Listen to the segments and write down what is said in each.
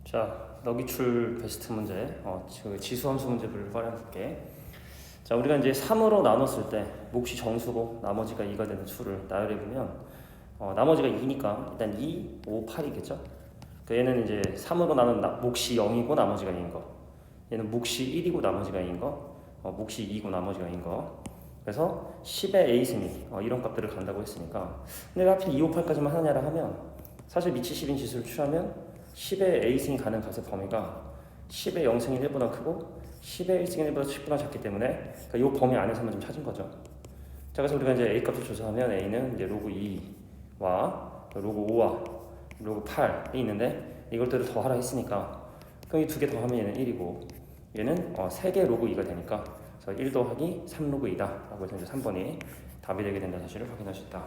자, 너기출 베스트 문제, 지수함수 문제를 활용할게. 자, 우리가 이제 3으로 나눴을 때 몫이 정수고 나머지가 2가 되는 수를 나열해보면 나머지가 2니까 일단 2, 5, 8이겠죠? 얘는 이제 3으로 나눈 몫이 0이고 나머지가 2인 거, 얘는 몫이 1이고 나머지가 2인 거, 몫이 2고 나머지가 2인 거. 그래서 10의 a승이 이런 값들을 간다고 했으니까, 근데 왜 하필 2, 5, 8까지만 하느냐라 하면 사실 미치 10인 지수를 취하면 10의 a승이 가는 값의 범위가 10의 0승인 1보다 크고 10의 1승인 1보다 10보다 작기 때문에 이 범위 안에서만 좀 찾은 거죠. 자, 그래서 우리가 이제 a 값을 조사하면 a는 이제 로그 2와 로그 5와 로그 8이 있는데 이것들을 더하라 했으니까 그럼 이 두 개 더하면 얘는 1이고 얘는 3개 로그 2가 되니까 그래서 1 더하기 3 로그 2다 라고 해서 이제 3번이 답이 되게 된다는 사실을 확인할 수 있다.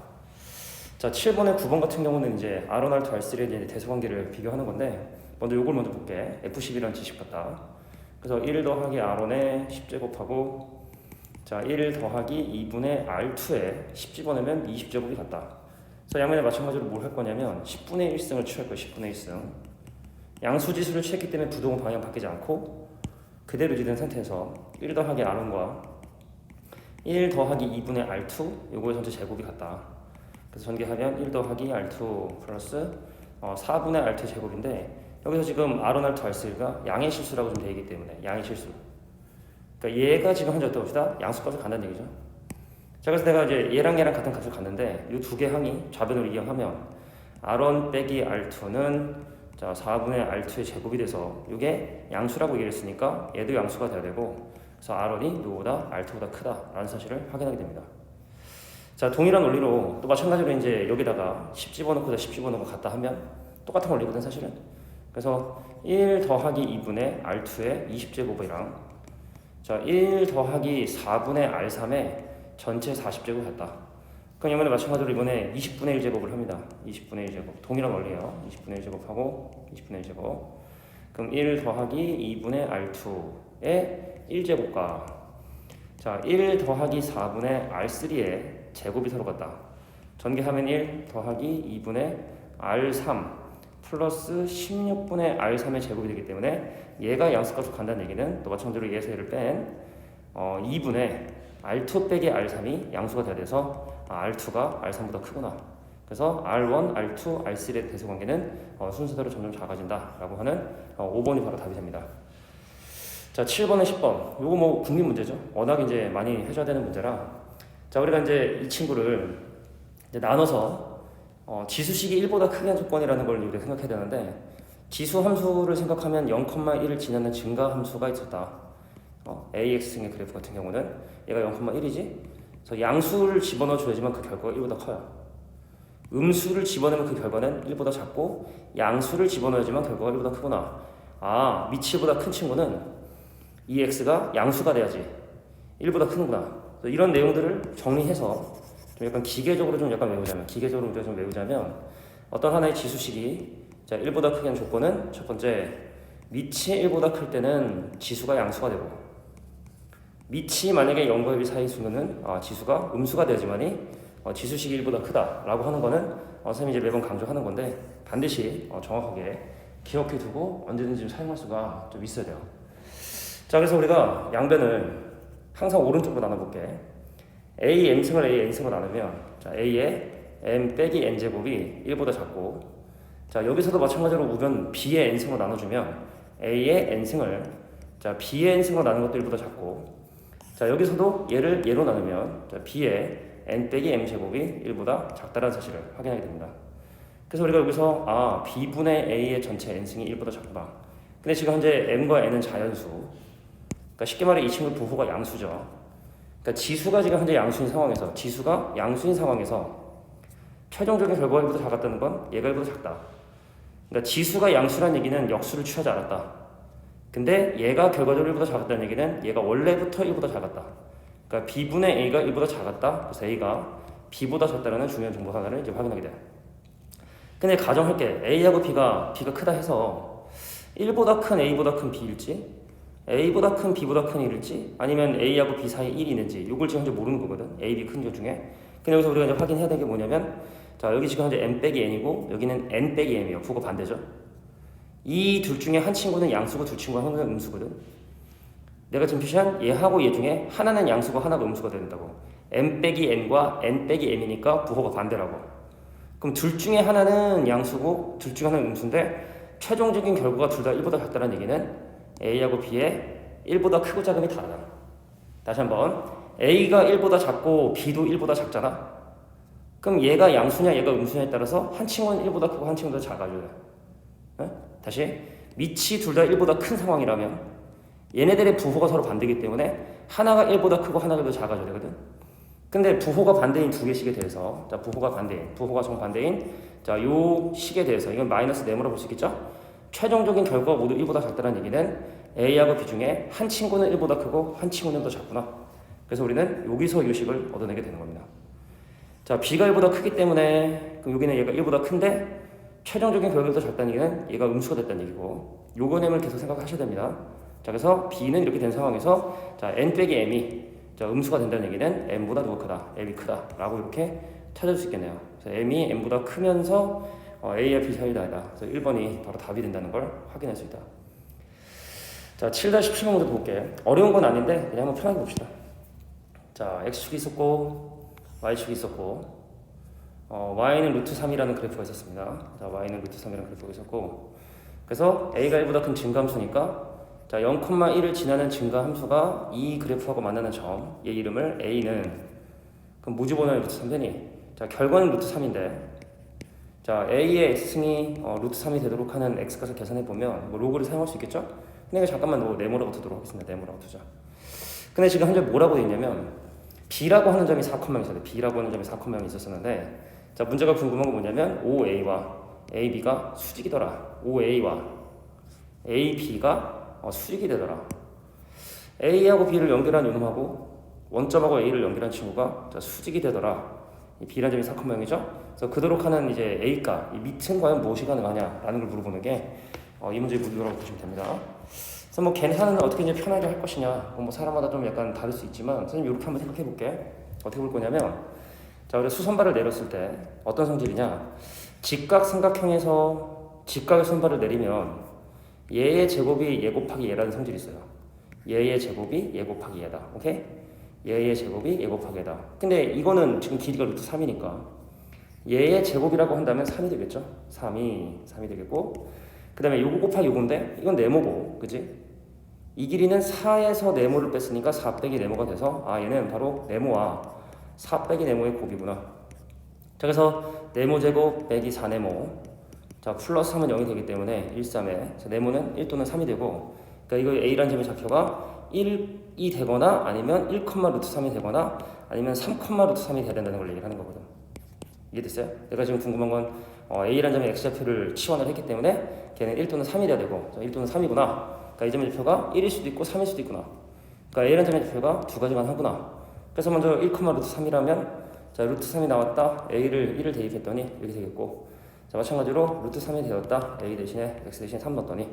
자, 7번에 9번 같은 경우는 이제 R1, R2, R3의 대소관계를 비교하는 건데 먼저 요걸 먼저 볼게. F10이라는 지식 같다. 그래서 1 더하기 R1에 10제곱하고 자, 1 더하기 2분의 R2에 10 집어넣으면 20제곱이 같다. 그래서 양면에 마찬가지로 뭘 할 거냐면 10분의 1승을 취할 거예요. 10분의 1승. 양수지수를 취했기 때문에 부동은 방향 바뀌지 않고 그대로 유지된 상태에서 1 더하기 R1과 1 더하기 2분의 R2 요거의 전체 제곱이 같다. 그래서 전개하면 1 더하기 R2 플러스 4분의 R2 제곱인데 여기서 지금 R1, R2, R3가 양의 실수라고 좀 되어있기 때문에 양의 실수. 그러니까 얘가 지금 현재 어떤 것이다? 양수값을 간다는 얘기죠. 자, 그래서 내가 이제 얘랑 같은 값을 갔는데 이 두 개 항이 좌변으로 이용하면 R1 빼기 R2는 자 4분의 R2의 제곱이 돼서 이게 양수라고 얘기를 했으니까 얘도 양수가 돼야 되고 그래서 R1이 누구보다 R2보다 크다라는 사실을 확인하게 됩니다. 자, 동일한 원리로 또 마찬가지로 이제 여기다가 10 집어넣고 10 집어넣고 같다 하면 똑같은 원리거든 사실은. 그래서 1 더하기 2분의 R2의 20제곱이랑 자, 1 더하기 4분의 R3의 전체 40제곱 같다. 그럼 이번에 마찬가지로 이번에 20분의 1제곱을 합니다. 20분의 1제곱 동일한 원리예요. 20분의 1제곱하고 20분의 1제곱 그럼 1 더하기 2분의 R2의 1제곱과 자, 1 더하기 4분의 R3의 제곱이 서로 같다. 전개하면 1 더하기 2분의 R3 플러스 16분의 R3의 제곱이 되기 때문에 얘가 양수값으로 간다는 얘기는 또 마찬가지로 얘에서 얘를 뺀 2분의 R2 빼기 R3이 양수가 돼야 돼서 R2가 R3보다 크구나. 그래서 R1, R2, R3의 대소관계는 순서대로 점점 작아진다 라고 하는 5번이 바로 답이 됩니다. 자, 7번에 10번 요거 뭐 국민 문제죠. 워낙 이제 많이 해줘야 되는 문제라 자, 우리가 이제 이 친구를 이제 나눠서 지수식이 1보다 크게 한 조건이라는 걸 우리가 생각해야 되는데 지수 함수를 생각하면 0,1을 지나는 증가 함수가 있었다. AX승의 그래프 같은 경우는 얘가 0,1이지. 그래서 양수를 집어넣어 줘야지만 그 결과가 1보다 커요. 음수를 집어넣으면 그 결과는 1보다 작고 양수를 집어넣어야지만 결과가 1보다 크구나. 아, 미치보다 큰 친구는 이 x가 양수가 돼야지 1보다 크는구나. 이런 내용들을 정리해서 좀 약간 기계적으로 좀 약간 외우자면 어떤 하나의 지수식이 자 1보다 크게 한 조건은 첫 번째 미치 1보다 클 때는 지수가 양수가 되고 미치 만약에 0과 1 사이 수는 지수가 음수가 되지만이 지수식이 1보다 크다라고 하는 거는 선생님이 이제 매번 강조하는 건데 반드시 정확하게 기억해 두고 언제든지 좀 사용할 수가 좀 있어야 돼요. 자, 그래서 우리가 양변을 항상 오른쪽으로 나눠볼게. a m승을 a n승으로 나누면 자, a의 m 빼기 n제곱이 1보다 작고 자, 여기서도 마찬가지로 우변 b의 n승으로 나눠주면 a의 n승을 자, b의 n승으로 나누는 것도 1보다 작고 자, 여기서도 얘를 얘로 나누면 자, b의 n 빼기 m제곱이 1보다 작다는 사실을 확인하게 됩니다. 그래서 우리가 여기서 b분의 a의 전체 n승이 1보다 작구나. 근데 지금 현재 m과 n은 자연수. 그러니까 쉽게 말해 이 친구 부호가 양수죠. 그러니까 지수가 지금 현재 양수인 상황에서 최종적인 결과가 1보다 작았다는 건 얘가 1보다 작다. 그러니까 지수가 양수란 얘기는 역수를 취하지 않았다. 근데 얘가 결과적으로 1보다 작았다는 얘기는 얘가 원래부터 1보다 작았다. 그러니까 b분의 a가 1보다 작았다. 그래서 a가 b보다 작다는 중요한 정보 하나를 이제 확인하게 돼. 근데 가정할게. a하고 b가 크다 해서 1보다 큰 a보다 큰 b일지 A보다 큰 B보다 큰 1일지 아니면 A하고 B 사이에 1이 있는지 이걸 지금 현재 모르는 거거든. A, B 큰 것 중에. 근데 여기서 우리가 이제 확인해야 되는 게 뭐냐면 자, 여기 지금 현재 M 빼기 N이고 여기는 N 빼기 M이에요. 부호가 반대죠. 이 둘 중에 한 친구는 양수고 둘 친구가 한 친구는 음수거든. 내가 지금 표시한 얘하고 얘 중에 하나는 양수고 하나가 음수가 된다고. m 빼기 n과 n 빼기 m이니까 부호가 반대라고. 그럼 둘 중에 하나는 양수고 둘 중에 하나는 음수인데 최종적인 결과가 둘 다 1보다 작다는 얘기는 a하고 b의 1보다 크고 작음이 다르다. 다시 한번 a가 1보다 작고 b도 1보다 작잖아. 그럼 얘가 양수냐 얘가 음수냐에 따라서 한 친구는 1보다 크고 한 친구는 더 작아져요. 네? 다시 밑이 둘 다 1보다 큰 상황이라면 얘네들의 부호가 서로 반대이기 때문에 하나가 1보다 크고 하나가 더 작아져야 되거든. 근데 부호가 반대인 두 개 식에 대해서 자 부호가 정반대인 자 요 식에 대해서 이건 마이너스 네모라고 볼 수 있겠죠? 최종적인 결과가 모두 1보다 작다는 얘기는 A하고 B 중에 한 친구는 1보다 크고 한 친구는 더 작구나. 그래서 우리는 여기서 요 식을 얻어내게 되는 겁니다. 자 B가 1보다 크기 때문에 그럼 여기는 얘가 1보다 큰데 최종적인 결과가 더 작다는 얘기는 얘가 음수가 됐다는 얘기고 요거nem을 계속 생각하셔야 됩니다. 자 그래서 B는 이렇게 된 상황에서 자 n 빼기 m이 자 음수가 된다는 얘기는 m보다 누가 크다, m이 크다 라고 이렇게 찾을 수 있겠네요. 그래서 m이 m보다 크면서 A와 B 사이다. 그래서 1번이 바로 답이 된다는 걸 확인할 수 있다. 자 7-17번 문제 볼게요. 어려운 건 아닌데 그냥 한번 편하게 봅시다. 자 x축이 있었고 y축이 있었고 y는 루트 3이라는 그래프가 있었습니다. 자 y는 루트 3이라는 그래프가 있었고 그래서 a가 1보다 큰 증가함수니까 자 0,1을 지나는 증가함수가 이 그래프하고 만나는 점, 얘 이름을 a는 그럼 무지번호의 루트 3 되니 자 결과는 루트 3인데 자 a의 x승이 루트 3이 되도록 하는 x값을 계산해 보면 뭐 로그를 사용할 수 있겠죠? 근데 잠깐만 네모라고 두도록 하겠습니다. 네모라고 두자. 근데 지금 현재 뭐라고 되어 있냐면 b라고 하는 점이 4,0이 있어요. b라고 하는 점이 4,0이 있었었는데 자 문제가 궁금한 건 뭐냐면 OA와 AB가 수직이더라. OA와 AB가 수직이 되더라. A하고 B를 연결한 요놈하고 원점하고 A를 연결한 친구가 자, 수직이 되더라. 이 B라는 점이 4,0이죠. 그래서 그도록 하는 이제 A가 이 밑은 과연 무엇이 가능하냐라는 걸 물어보는 게 이 문제의 무기라고 보시면 됩니다. 그래서 뭐 계산은 어떻게 이제 편하게 할 것이냐, 뭐 사람마다 좀 약간 다를 수 있지만 선생님 이렇게 한번 생각해 볼게. 어떻게 볼 거냐면 자 우리 수선발을 내렸을 때 어떤 성질이냐? 직각삼각형에서 직각의 선발을 내리면 얘의 제곱이 얘 곱하기 얘라는 성질이 있어요. 얘의 제곱이 얘 곱하기 얘다. 오케이? 얘의 제곱이 얘 곱하기 얘다. 근데 이거는 지금 길이가 루트 3이니까 얘의 제곱이라고 한다면 3이 되겠죠? 3이 되겠고 그 다음에 요거 곱하기 요건데 이건 네모고 그지? 이 길이는 4에서 네모를 뺐으니까 4 빼기 네모가 돼서 얘는 바로 네모와 4 빼기 네모의 곱이구나. 자 그래서 네모 제곱 빼기 4네모 자 플러스 3은 0이 되기 때문에 1, 3에 네모는 1 또는 3이 되고 그러니까 이거 A라는 점의 좌표가 1이 되거나 아니면 1, 루트 3이 되거나 아니면 3, 루트 3이 돼야 된다는 걸 얘기를 하는 거거든. 이해됐어요? 내가 지금 궁금한 건 A라는 점의 X좌표를 치환을 했기 때문에 걔는 1 또는 3이 돼야 되고 1 또는 3이구나. 그러니까 이 점의 좌표가 1일 수도 있고 3일 수도 있구나. 그러니까 A라는 점의 좌표가 두 가지만 하구나. 그래서 먼저 1, 루트 3이라면 자 루트 3이 나왔다. A를 1을 대입했더니 이렇게 되겠고 자 마찬가지로 루트 3이 되었다. A 대신에 X 대신에 3 넣었더니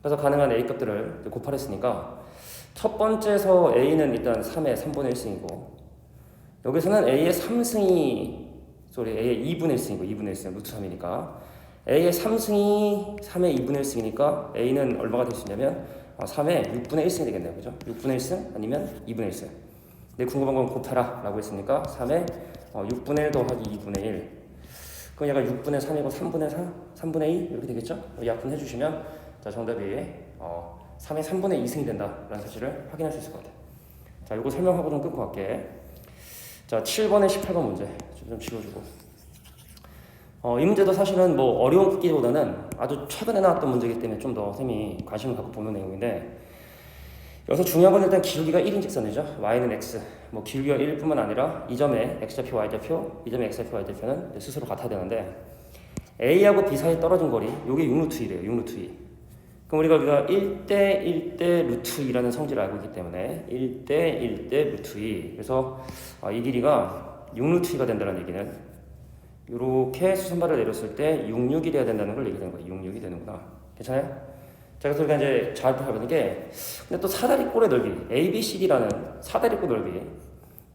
그래서 가능한 A값들을 곱하랬으니까 첫 번째에서 A는 일단 3의 3분의 1승이고 여기서는 A의 3승이 A의 2분의 1승이고 2분의 1승 루트 3이니까 A의 3승이 3의 2분의 1승이니까 A는 얼마가 될 수 있냐면 3의 6분의 1승이 되겠네요. 그죠? 6분의 1승 아니면 2분의 1승. 근데 궁금한 건 곱해라 라고 했으니까 3의 6분의 1 더하기 2분의 1 그럼 얘가 6분의 3이고 3분의 4, 3분의 2 이렇게 되겠죠? 약분해 주시면 자 정답이 3의 3분의 2승이 된다라는 사실을 확인할 수 있을 것 같아요. 자 이거 설명하고 좀 끊고 갈게. 자 7번에 18번 문제 좀 지워주고 이 문제도 사실은 뭐 어려운 풀기보다는 아주 최근에 나왔던 문제이기 때문에 좀 더 쌤이 관심을 갖고 보는 내용인데 여기서 중요한 건 일단 기울기가 1인 직선이죠. y는 x 뭐 기울기가 1일 뿐만 아니라 이 점의 x좌표 y좌표 이 점의 x좌표 y좌표는 스스로 같아야 되는데 a하고 b 사이에 떨어진 거리 요게 6루트2래요. 6루트2 그럼 우리가 1대 1대 루트 2라는 성질을 알고 있기 때문에 1대 1대 루트 2 그래서 이 길이가 6루트 2가 된다는 얘기는 이렇게 수선발을 내렸을 때 66이 돼야 된다는 걸 얘기하는 거예요. 66이 되는구나. 괜찮아요? 자 그래서 우리가 이제 잘 봐보는 게 근데 또 사다리꼴의 넓이 ABCD라는 사다리꼴 넓이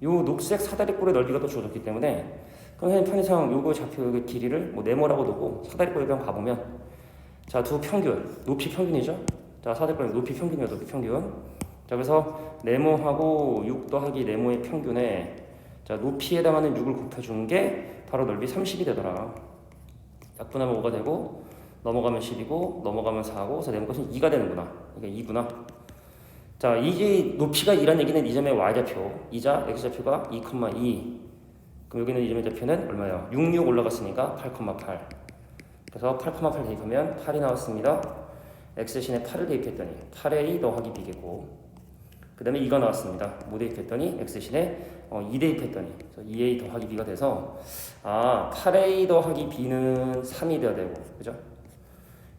요 녹색 사다리꼴의 넓이가 또 주어졌기 때문에 그럼 편의상 요거 좌표 길이를 뭐 네모라고 두고 사다리꼴 그냥 가보면 자, 두 평균, 높이 평균이죠. 자, 사대권 높이 평균이에요, 높이 평균. 자, 그래서 네모하고 6 더하기 네모의 평균에 자, 높이에 해당하는 6을 곱해주는 게 바로 넓이 30이 되더라. 약분하면 5가 되고 넘어가면 10이고 넘어가면 4고 그래서 네모값은 2가 되는구나. 이게 2구나. 자, 이게 높이가 2란 얘기는 이 점의 y좌표, 이자 x좌표가 2,2. 그럼 여기는 이 점의 좌표는 얼마예요? 66 올라갔으니까 8,8. 그래서 8,8 대입하면 8이 나왔습니다. x 대신에 8을 대입했더니 8a 더하기 b겠고 그 다음에 2가 나왔습니다. 뭐 대입했더니 x 대신에 2 대입했더니 2a 더하기 b가 돼서 8a 더하기 b는 3이 돼야 되고 그죠?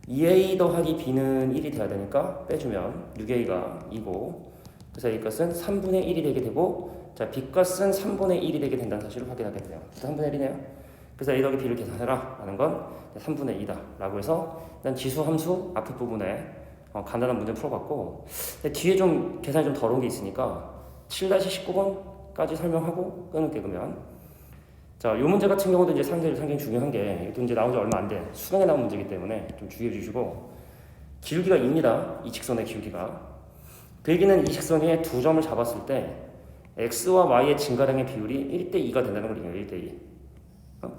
2a 더하기 b는 1이 돼야 되니까 빼주면 6a가 2고 그래서 a 값은 3분의 1이 되게 되고 자 b 값은 3분의 1이 되게 된다는 사실을 확인하게 돼요. 3분의 1이네요. 그래서 a 더하기 b를 계산해라 라는 건 3분의 2다 라고 해서 일단 지수 함수 앞에 부분에 간단한 문제 풀어봤고 뒤에 좀 계산이 좀 더러운 게 있으니까 7-19번까지 설명하고 끊을게. 그러면 자, 이 문제 같은 경우도 이제 상당히 중요한 게 이것도 이제 나온 지 얼마 안 돼. 수능에 나온 문제이기 때문에 좀 주의해 주시고 기울기가 2입니다. 이 직선의 기울기가. 그 얘기는 이 직선에 두 점을 잡았을 때 x와 y의 증가량의 비율이 1:2가 된다는 걸 얘기해요. 1:2.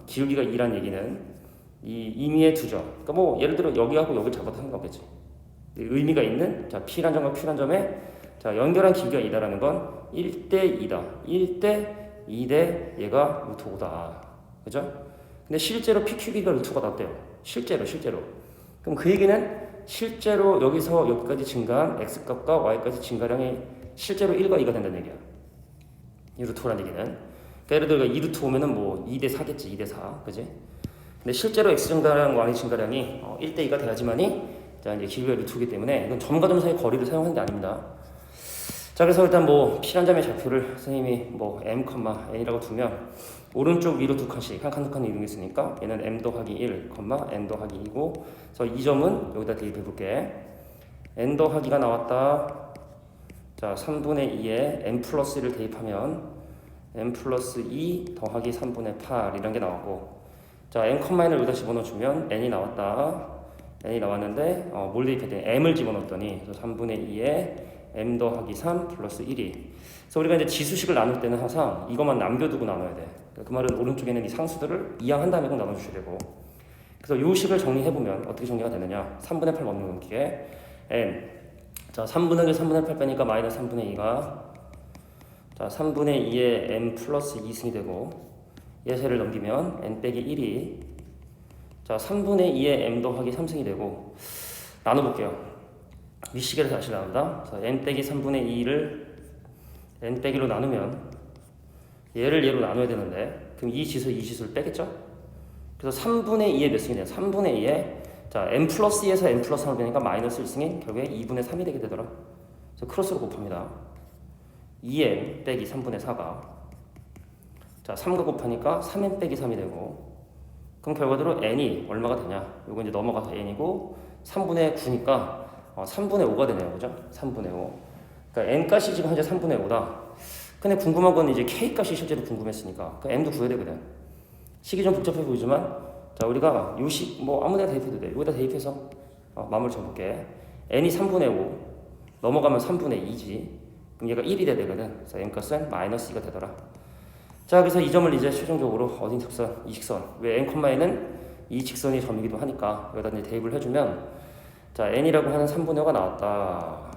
기울기가 2란 얘기는 이 임의의 두 점. 그러니까 뭐 예를 들어 여기하고 여기 잡아도 상관없겠지. 의미가 있는 자 P란 점과 Q란 점에 자 연결한 기울기가 2다라는 건 1:2다. 1:2대 얘가 루트 5다. 그죠? 근데 실제로 PQ기가 루트 5가 났대요. 실제로. 그럼 그 얘기는 실제로 여기서 여기까지 증가한 X값과 Y까지 증가량이 실제로 1과 2가 된다는 얘기야. 이 루트 5라는 얘기는. 그러니까 예를 들어 2 루트 5면은 뭐 2:4겠지. 2:4. 그지? 근데 실제로 X 증가량, Y 증가량이 1:2가 돼야지만이 자, 이제 기울기가 루트 5이기 때문에 이건 점과 점 사이의 거리를 사용하는 게 아닙니다. 자, 그래서 일단 뭐 P란 점의 좌표를 선생님이 뭐 M, N이라고 두면 오른쪽 위로 두 칸씩 한 칸 두 칸 이동했으니까 얘는 M 더하기 1, N 더하기 2고 그래서 이 점은 여기다 대입해 볼게. N 더하기가 나왔다. 자, 3분의 2에 M 플러스 1을 대입하면 M 플러스 2 더하기 3분의 8 이런 게 나왔고 자, M, N을 여기다 집어넣어주면 N이 나왔다. N이 나왔는데 뭘 대입했더니 M을 집어넣었더니 3분의 2에 M 더하기 3 플러스 1이 그래서 우리가 이제 지수식을 나눌 때는 항상 이것만 남겨두고 나눠야 돼. 그 말은 오른쪽에는 이 상수들을 이항한 다음에 꼭 나눠주셔야 되고 그래서 이 식을 정리해보면 어떻게 정리가 되느냐 3분의 8 먹는 넘기에 N 자 3분의 1, 3분의 8 빼니까 마이너스 3분의 2가 자 3분의 2에 M 플러스 2승이 되고 예세를 넘기면 N 빼기 1이 자 3분의 2에 M 더하기 3승이 되고 나눠볼게요. 윗시계를 다시 나눈다. 그래서 N 빼기 3분의 2를 N 빼기로 나누면 얘를 얘로 나눠야 되는데 그럼 이 지수를 빼겠죠? 그래서 3분의 2에 몇 승이 돼요? 3분의 2에 자 M 플러스 2에서 M 플러스 3을 빼니까 마이너스 1승인 결국에 2분의 3이 되게 되더라. 그래서 크로스로 곱합니다. 2M 빼기 3분의 4가 자 3과 곱하니까 3M 빼기 3이 되고 그럼 결과대로 N이 얼마가 되냐? 요거 이제 넘어가서 N이고 3분의 9니까 3분의 5가 되네요. 그죠? 3분의 5. 그러니까 N값이 지금 현재 3분의 5다. 근데 궁금한 건 이제 K값이 실제로 궁금했으니까 그 M도 구해야 되거든. 식이 좀 복잡해 보이지만 자 우리가 요식 뭐 아무 데나 대입해도 돼. 여기다 대입해서 마무리 쳐볼게. N이 3분의 5 넘어가면 3분의 2지. 그럼 얘가 1이 돼야 되거든. 그래서 N값은 마이너스 2가 되더라. 자 그래서 이 점을 이제 최종적으로 어딘 특선? 이 직선. 왜 N,N은 이 직선이 점이기도 하니까 여기다 이제 대입을 해주면 자 N이라고 하는 3분의 5가 나왔다.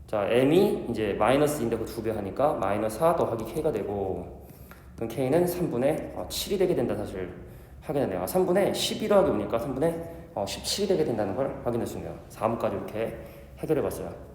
자 M이 이제 마이너스인데 그 2배 하니까 마이너스 4 더하기 K가 되고 그럼 K는 3분의 7이 되게 된다 사실 확인했네요. 3분의 11 더하기 오니까 3분의 17이 되게 된다는 걸 확인했습니다. 4문까지 이렇게 해결해 봤어요.